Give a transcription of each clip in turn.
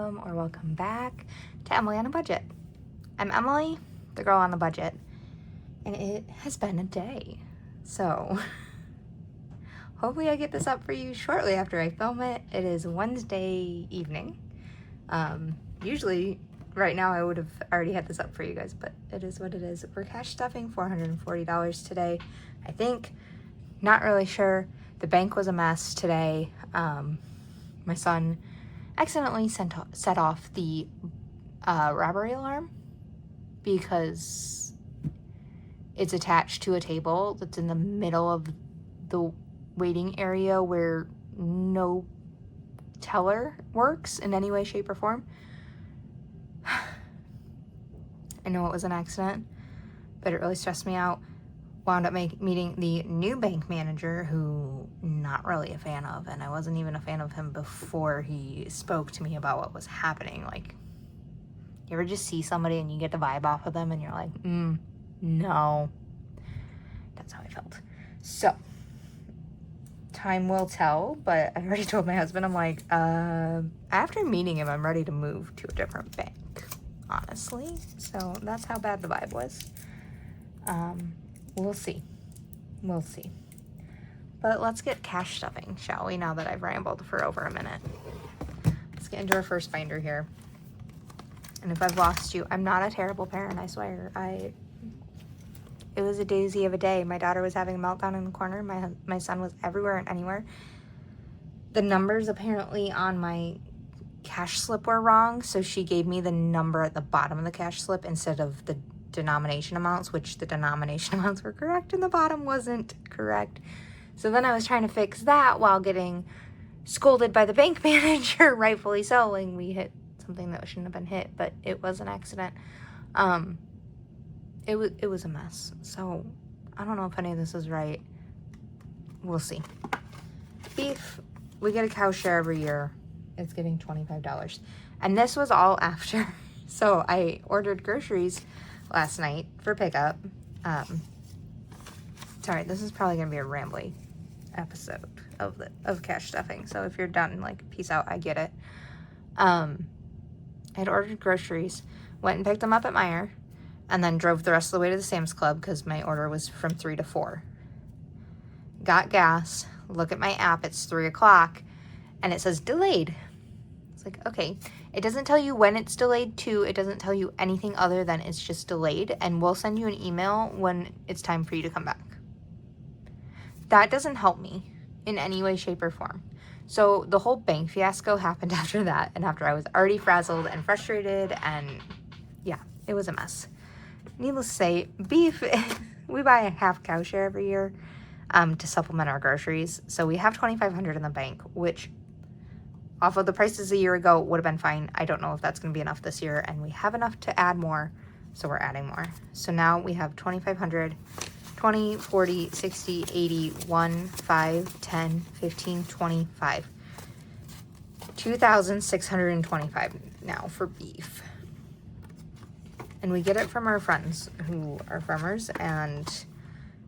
welcome or welcome back to Emily on a Budget. I'm Emily, the girl on the budget, and it has been a day. So hopefully I get this up for you shortly after I film it. It is Wednesday evening. Usually right now I would have already had this up for you guys, but it is what it is. We're cash stuffing $440 today, I think. Not really sure. The bank was a mess today. My son accidentally set off the robbery alarm because it's attached to a table that's in the middle of the waiting area where no teller works in any way, shape, or form. I know it was an accident, but it really stressed me out. Wound up meeting the new bank manager, who not really a fan of, and I wasn't even a fan of him before he spoke to me about what was happening. Like, you ever just see somebody and you get the vibe off of them and you're like, no. That's how I felt. So, time will tell, but I already told my husband, I'm like, after meeting him, I'm ready to move to a different bank, honestly. So, that's how bad the vibe was. We'll see. We'll see. But let's get cash stuffing, shall we, now that I've rambled for over a minute. Let's get into our first binder here. And if I've lost you, I'm not a terrible parent, I swear. It was a doozy of a day. My daughter was having a meltdown in the corner. My son was everywhere and anywhere. The numbers apparently on my cash slip were wrong, so she gave me the number at the bottom of the cash slip instead of the denomination amounts, which the denomination amounts were correct and the bottom wasn't correct. So then I was trying to fix that while getting scolded by the bank manager, rightfully so, when we hit something that shouldn't have been hit, but it was an accident. It was a mess. So I don't know if any of this is right. We'll see. Beef, we get a cow share every year. It's getting $25. And this was all after. So I ordered groceries last night for pickup. Sorry, this is probably gonna be a rambly episode of cash stuffing. So if you're done, like, peace out, I get it. I had ordered groceries, went and picked them up at Meijer, and then drove the rest of the way to the Sam's Club because my order was from 3 to 4. Got gas, look at my app, it's 3 o'clock, and it says delayed. It's like, okay. It doesn't tell you when it's delayed to. It doesn't tell you anything other than it's just delayed, and we'll send you an email when it's time for you to come back. That doesn't help me in any way, shape, or form. So the whole bank fiasco happened after that, and after I was already frazzled and frustrated, and yeah, it was a mess. Needless to say, beef, we buy a half cow share every year to supplement our groceries. So we have $2,500 in the bank, which off of the prices a year ago would have been fine. I don't know if that's going to be enough this year, and we have enough to add more, so we're adding more. So now we have $2,500, 20, 40, 60, 80, 1, 5, 10, 15, 25. $2,625 now for beef. And we get it from our friends who are farmers, and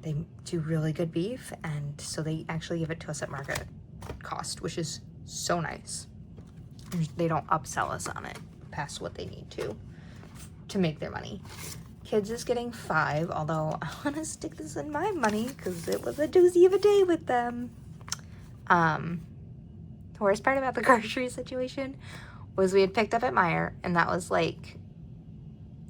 they do really good beef, and so they actually give it to us at market cost, which is so nice. They don't upsell us on it past what they need to make their money. Kids is getting 5, although I want to stick this in my money because it was a doozy of a day with them. The worst part about the grocery situation was we had picked up at Meijer, and that was like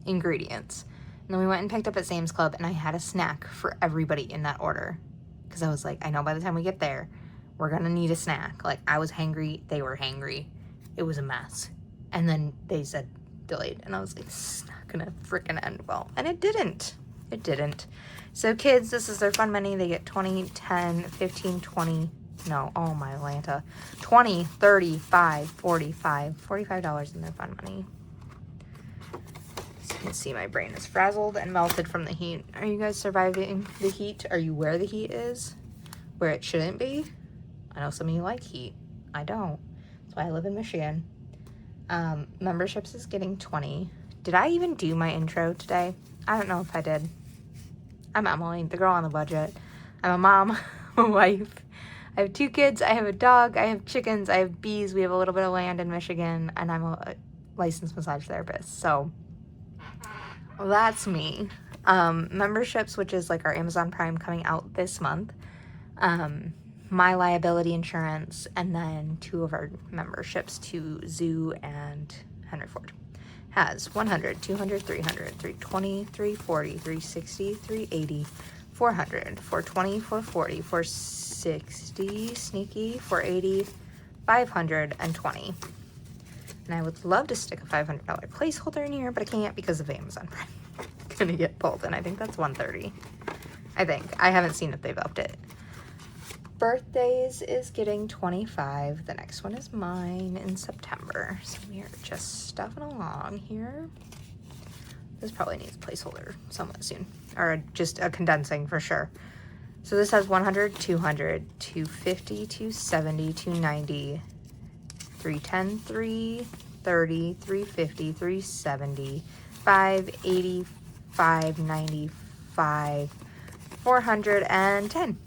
ingredients. And then we went and picked up at Sam's Club, and I had a snack for everybody in that order because I was like, I know by the time we get there, we're gonna need a snack. Like, I was hangry, they were hangry. It was a mess. And then they said delayed, and I was like, it's not gonna freaking end well. And it didn't. It didn't. So kids, this is their fun money. They get 20, 10, 15, 20. No, oh my Lanta. 20, 30, 5, 45. $45 in their fun money. As you can see, my brain is frazzled and melted from the heat. Are you guys surviving the heat? Are you where the heat is? Where it shouldn't be? I know some of you like heat. I don't. That's why I live in Michigan. Memberships is getting 20. Did I even do my intro today? I don't know if I did. I'm Emily, the girl on the budget. I'm a mom, a wife, I have 2 kids, I have a dog, I have chickens, I have bees, we have a little bit of land in Michigan, and I'm a licensed massage therapist. So that's me. Memberships, which is like our Amazon Prime coming out this month. My liability insurance, and then 2 of our memberships to Zoo and Henry Ford has 100, 200, 300, 320, 340, 360, 380, 400, 420, 440, 460, sneaky, 480, 520. And I would love to stick a $500 placeholder in here, but I can't because of Amazon Prime. It's gonna get pulled, and I think that's 130. I think. I haven't seen if they've upped it. Birthdays is getting 25. The next one is mine in September. So we are just stuffing along here. This probably needs a placeholder somewhat soon, or just a condensing for sure. So this has 100, 200, 250, 270, 290, 310, 330, 350, 370, 580, 595, 410.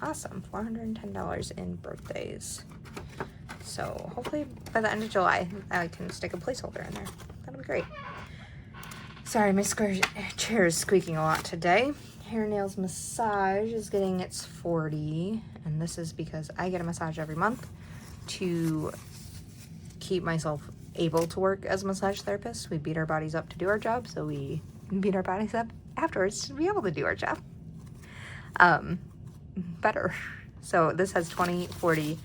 Awesome, $410 in birthdays. So hopefully by the end of July, I can stick a placeholder in there. That'll be great. Sorry, my chair is squeaking a lot today. Hair, nails, massage is getting its 40. And this is because I get a massage every month to keep myself able to work as a massage therapist. We beat our bodies up to do our job, so we beat our bodies up afterwards to be able to do our job better. So this has 20, 40,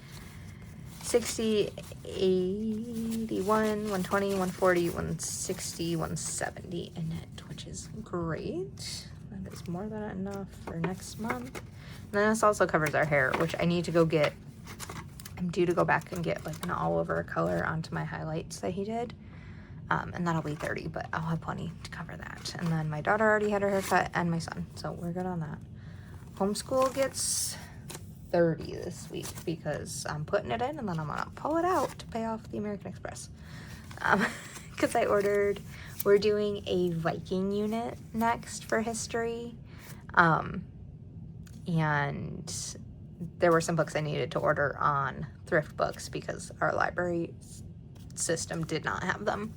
60, 81, 120, 140, 160, 170 in it, which is great. That is more than enough for next month. And then this also covers our hair, which I need to go get. I'm due to go back and get like an all over color onto my highlights that he did. And that'll be 30, but I'll have plenty to cover that. And then my daughter already had her haircut, and my son, so we're good on that. Homeschool gets 30 this week because I'm putting it in and then I'm gonna pull it out to pay off the American Express. Because we're doing a Viking unit next for history. And there were some books I needed to order on thrift books because our library system did not have them.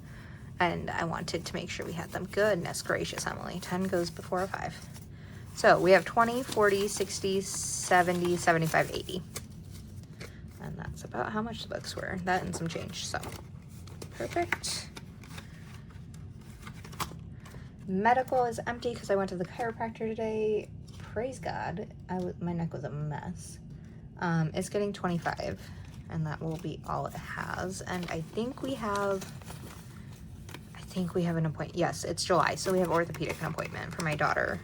And I wanted to make sure we had them. Goodness gracious, Emily. 10 goes before a 5. So we have 20, 40, 60, 70, 75, 80. And that's about how much the books were. That and some change, so perfect. Medical is empty because I went to the chiropractor today. Praise God, my neck was a mess. It's getting 25, and that will be all it has. And I think we have an appointment. Yes, it's July, so we have orthopedic appointment for my daughter.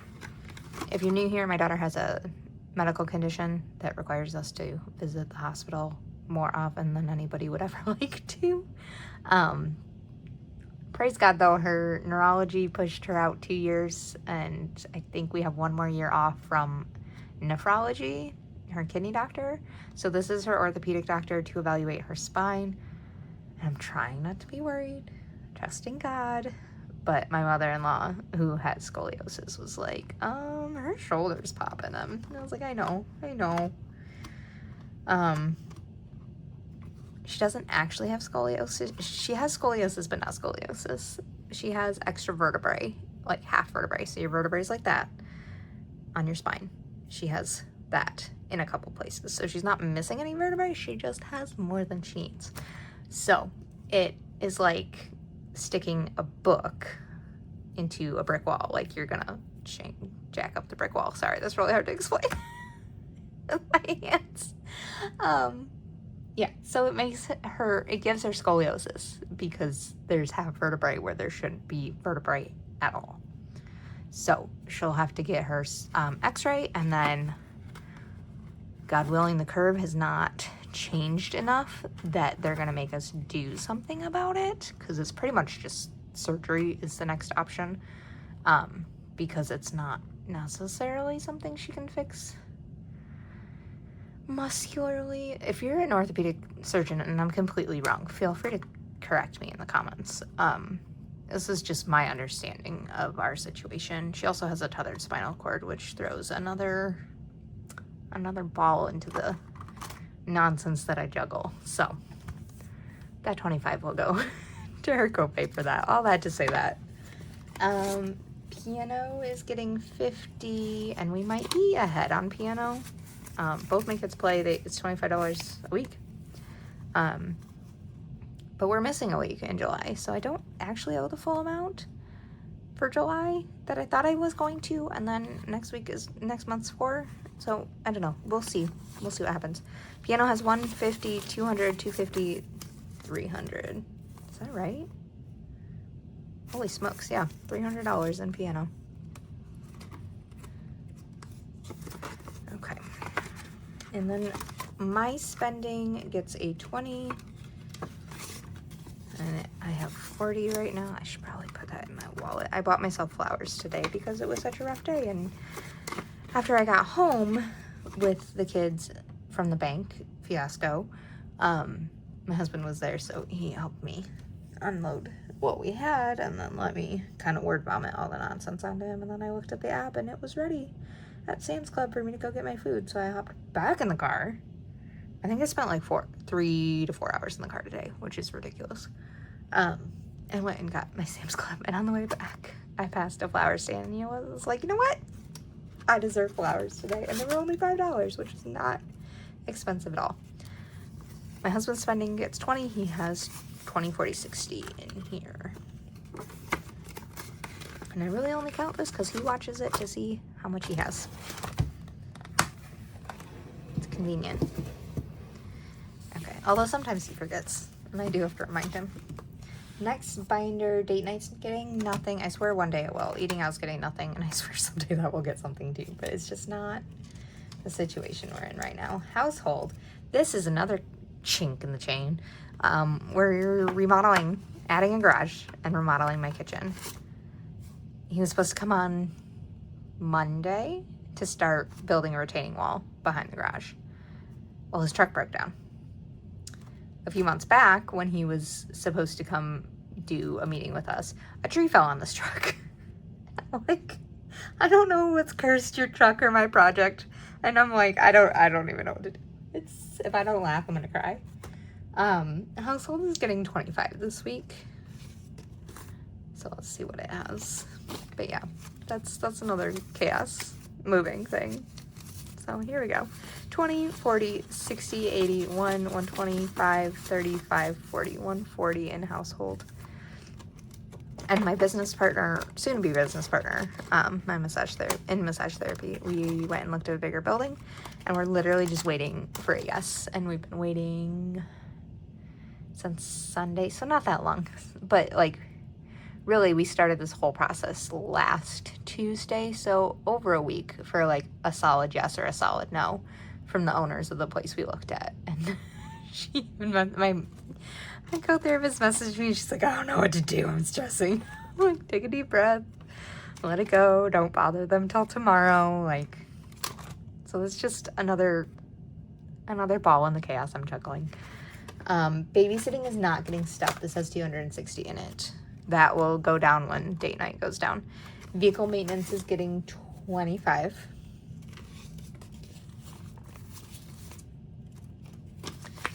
If you're new here, my daughter has a medical condition that requires us to visit the hospital more often than anybody would ever like to. Praise God, though, her neurology pushed her out 2 years, and I think we have 1 more year off from nephrology, her kidney doctor. So this is her orthopedic doctor to evaluate her spine. And I'm trying not to be worried, trusting God. But my mother-in-law, who has scoliosis, was like, her shoulder's popping him. And I was like, I know. She doesn't actually have scoliosis. She has scoliosis, but not scoliosis. She has extra vertebrae, like half vertebrae. So your vertebrae is like that on your spine. She has that in a couple places. So she's not missing any vertebrae. She just has more than she needs. So it is like sticking a book into a brick wall. Like you're gonna jack up the brick wall. Sorry, that's really hard to explain. My hands. Yeah, so it gives her scoliosis because there's half vertebrae where there shouldn't be vertebrae at all. So she'll have to get her x-ray, and then, God willing, the curve has not changed enough that they're gonna make us do something about it, because it's pretty much just surgery is the next option, because it's not necessarily something she can fix muscularly. If you're an orthopedic surgeon and I'm completely wrong, feel free to correct me in the comments. This is just my understanding of our situation. She also has a tethered spinal cord, which throws another ball into the nonsense that I juggle. So that 25 will go to her copay for that. All that to say that. Piano is getting 50, and we might be ahead on piano. Both my kids play. It's $25 a week. But we're missing a week in July, so I don't actually owe the full amount for July that I thought I was going to, and then next month's for. So I don't know. We'll see. We'll see what happens. Piano has 150, 200, 250, 300. Is that right? Holy smokes, yeah. $300 in piano. Okay. And then my spending gets a 20. And I have 40 right now. I should probably put that in my wallet. I bought myself flowers today because it was such a rough day. And after I got home with the kids from the bank fiasco, my husband was there, so he helped me unload what we had and then let me kind of word vomit all the nonsense onto him. And then I looked at the app and it was ready at Sam's Club for me to go get my food. So I hopped back in the car. I think I spent like 3 to 4 hours in the car today, which is ridiculous. And went and got my Sam's Club. And on the way back, I passed a flower stand, and I was like, you know what? I deserve flowers today. And they were only $5, which is not expensive at all. My husband's spending gets 20. He has 20, 40, 60 in here. And I really only count this because he watches it to see how much he has. It's convenient. Okay, although sometimes he forgets, and I do have to remind him. Next binder, date night's getting nothing. I swear one day it will. Eating out's getting nothing, and I swear someday that will get something too, but it's just not the situation we're in right now. Household. This is another chink in the chain. We're remodeling, adding a garage, and remodeling my kitchen. He was supposed to come on Monday to start building a retaining wall behind the garage. Well, his truck broke down. A few months back, when he was supposed to come do a meeting with us, a tree fell on this truck. Like, I don't know what's cursed your truck or my project. And I'm like, I don't even know what to do. If I don't laugh, I'm gonna cry. Household is getting 25 this week. So let's see what it has. But yeah, that's another chaos moving thing. So here we go. 20, 40, 60, 80, 1, 125, 35, 40, 140 in household. And my business partner, soon-to-be business partner, my massage therapy, we went and looked at a bigger building, and we're literally just waiting for a yes. And we've been waiting since Sunday, so not that long. But like, really, we started this whole process last Tuesday, so over a week for like a solid yes or a solid no from the owners of the place we looked at. And my co-therapist messaged me, she's like, I don't know what to do, I'm stressing. I'm like, take a deep breath, let it go, don't bother them till tomorrow. Like, so it's just another ball in the chaos I'm juggling. Babysitting is not getting stuff. This has 260 in it. That will go down when date night goes down. Vehicle maintenance is getting 25.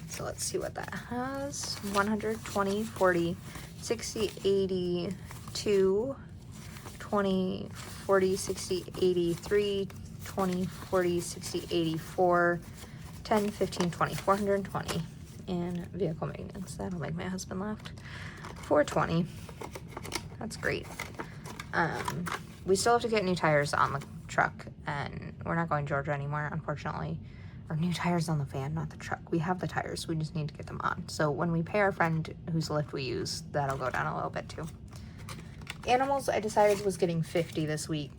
So let's see what that has. 120, 40, 60, 80, 2, 20, 40, 60, 83, 20, 40, 60, 84, 10, 15, 20, 420 in vehicle maintenance. That'll make my husband laugh. 420. That's great. We still have to get new tires on the truck, and we're not going to Georgia anymore, unfortunately. Or new tires on the van, not the truck. We have the tires, we just need to get them on. So when we pay our friend whose Lyft we use, that'll go down a little bit too. Animals, I decided was getting 50 this week.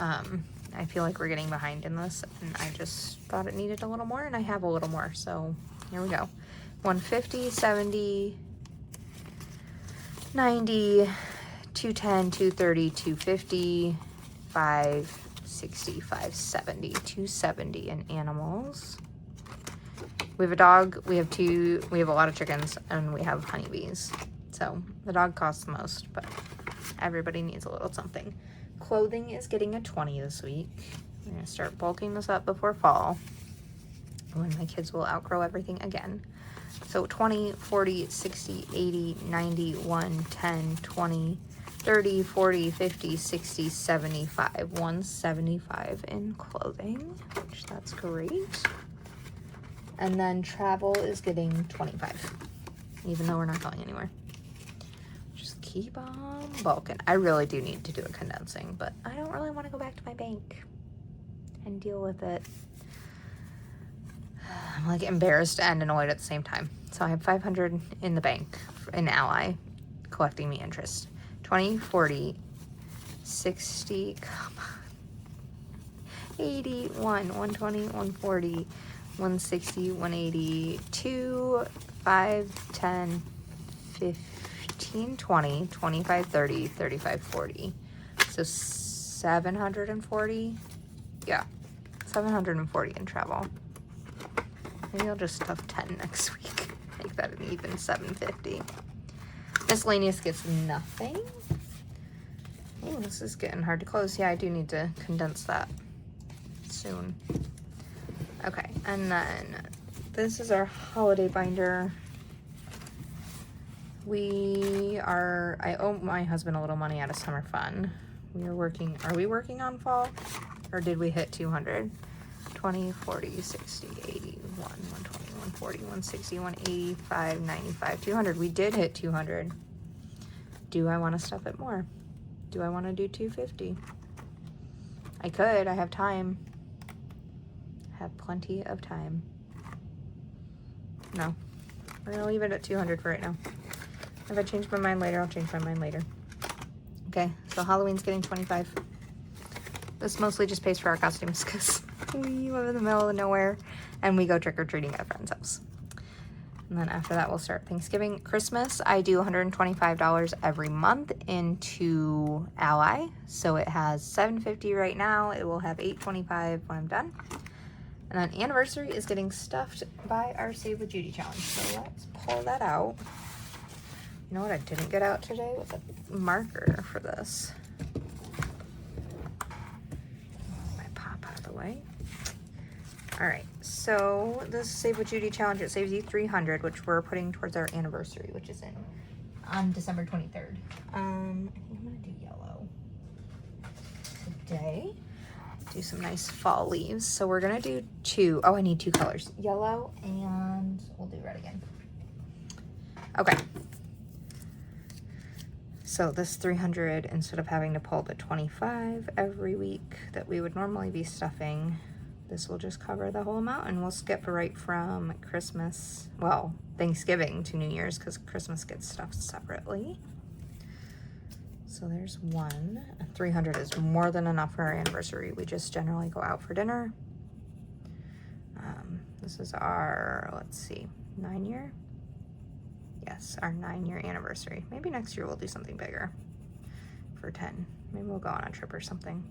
I feel like we're getting behind in this, and I just thought it needed a little more, and I have a little more, so here we go. 150, 70, 90, 210, 230, 250, 560, 570, 270 in animals. We have a dog, we have a lot of chickens, and we have honeybees. So the dog costs the most, but everybody needs a little something. Clothing is getting a 20 this week. I'm gonna start bulking this up before fall. when my kids will outgrow everything again. So 20, 40, 60, 80, 90, 1, 10, 20, 30, 40, 50, 60, 75. 175 in clothing, which that's great. And then travel is getting 25, even though we're not going anywhere. Just keep on bulking. I really do need to do a condensing, but I don't really want to go back to my bank and deal with it. I'm like embarrassed and annoyed at the same time. So I have 500 in the bank in Ally collecting me interest. 20, 40, 60, come on. 80, 120, 140, 160, 180, 2, 5, 10, 15, 20, 25, 30, 35, 40. So 740. Yeah, 740 in travel. Maybe I'll just stuff 10 next week. Make that an even 750. Miscellaneous gets nothing. Oh, this is getting hard to close. Yeah, I do need to condense that soon. Okay, and then this is our holiday binder. I owe my husband a little money out of summer fun. Are we working on fall? Or did we hit 200? 20, 40, 60, 80, 120, 140, 160, 185, 95, 200. We did hit 200. Do I want to stuff it more? Do I want to do 250? I could. I have time. I have plenty of time. No. We're going to leave it at 200 for right now. If I change my mind later, I'll change my mind later. Okay, so Halloween's getting 25. This mostly just pays for our costumes because we live in the middle of nowhere and we go trick-or-treating at a friend's house. And then after that, we'll start Thanksgiving. Christmas, I do $125 every month into Ally. So it has $750 right now. It will have $825 when I'm done. And then anniversary is getting stuffed by our Save with Judy challenge. So let's pull that out. You know what I didn't get out today was a marker for this. Way. All right, so this Save with Judy challenge, it saves you $300, which we're putting towards our anniversary, which is on December 23rd. I think I'm gonna do yellow today. Do some nice fall leaves. So we're gonna do two. Oh, I need two colors, yellow and we'll do red again. Okay. So this 300, instead of having to pull the 25 every week that we would normally be stuffing, this will just cover the whole amount, and we'll skip right from Christmas, well, Thanksgiving to New Year's, because Christmas gets stuffed separately. So there's one. 300 is more than enough for our anniversary. We just generally go out for dinner. This is our, let's see, 9-year? Yes, our 9-year anniversary. Maybe next year we'll do something bigger for 10. Maybe we'll go on a trip or something.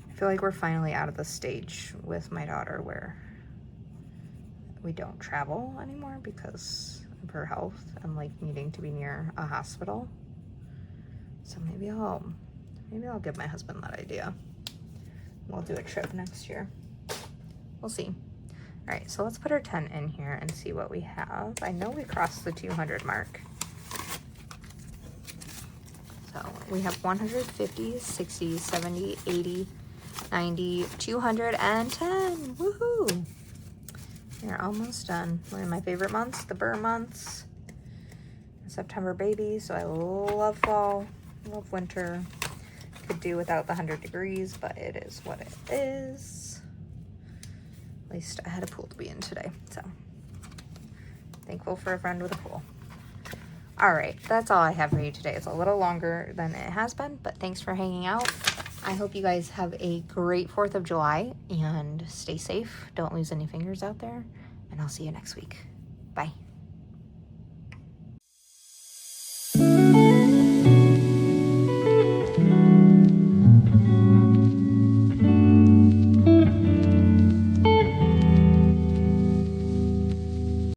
I feel like we're finally out of the stage with my daughter where we don't travel anymore because of her health and like needing to be near a hospital. So maybe I'll give my husband that idea. We'll do a trip next year. We'll see. All right, so let's put our 10 in here and see what we have. I know we crossed the 200 mark. So we have 150, 60, 70, 80, 90, 210. Woohoo! We're almost done. One of my favorite months, the burr months. September baby, so I love fall, love winter. Could do without the 100 degrees, but it is what it is. At least I had a pool to be in today, so thankful for a friend with a pool. All right, that's all I have for you today. It's a little longer than it has been, but thanks for hanging out. I hope you guys have a great 4th of July and stay safe. Don't lose any fingers out there, and I'll see you next week.